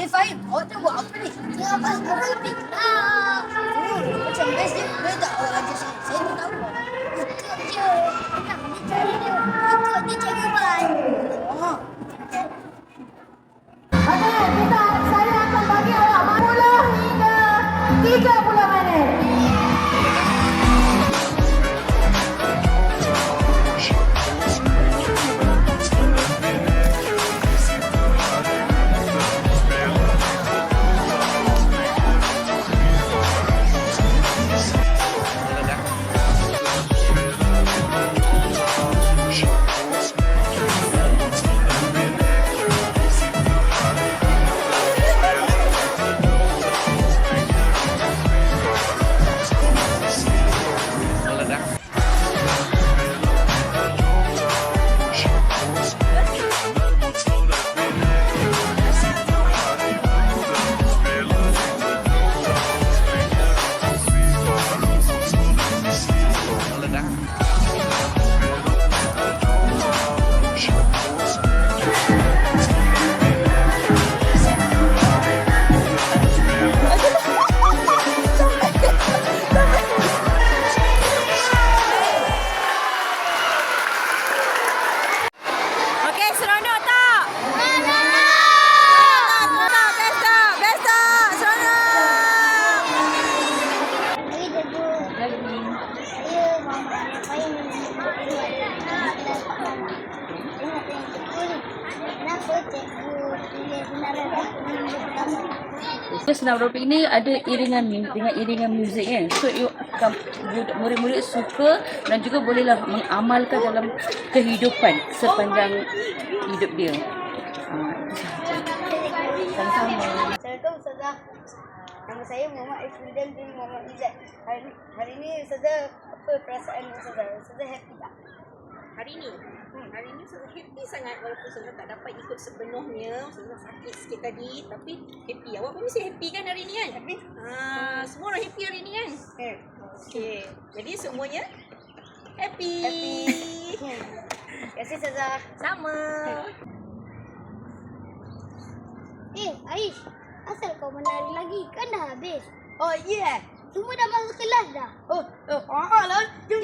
Fahim, awak tengah buat apa ni? Tengah pas aerobik lah. Macam best dia. Boleh tak awak ajar saya? Saya tak tahu. Ikut je. Nak dia cari dia. Ikut dia cari ban. Oh. Okey, saya akan bagi awak mula hingga 30 minit. Okey, seronok tak? Best tak? Seronok! Lagi dulu. Saya Muhammad Fahim. Kenapa cikgu tulis senarai? Senam aerobik ni ada iringan dengan iringan muzik kan. So murid-murid suka dan juga bolehlah mengamalkan dalam kehidupan sepanjang hidup dia. Itu sahaja. Sama-sama. Assalamualaikum Ustazah. Nama saya Muhammad Ifridan bin Muhammad Izzat. Hari ini Ustazah, apa perasaan Ustazah? Ustazah happy tak? Hari ni Ustazah happy sangat walaupun Ustazah tak dapat ikut sepenuhnya. Ustazah sakit sikit tadi tapi happy. Awak pun mesti happy kan hari ni kan? Happy? Semua orang happy hari ni kan? Okey. Jadi semuanya happy. Terima kasih Ustazah. Sama. Aish, asal kau menari lagi? Kan dah habis. Oh, yeah. Semua dah masuk kelas dah. Oh, lah. Jom.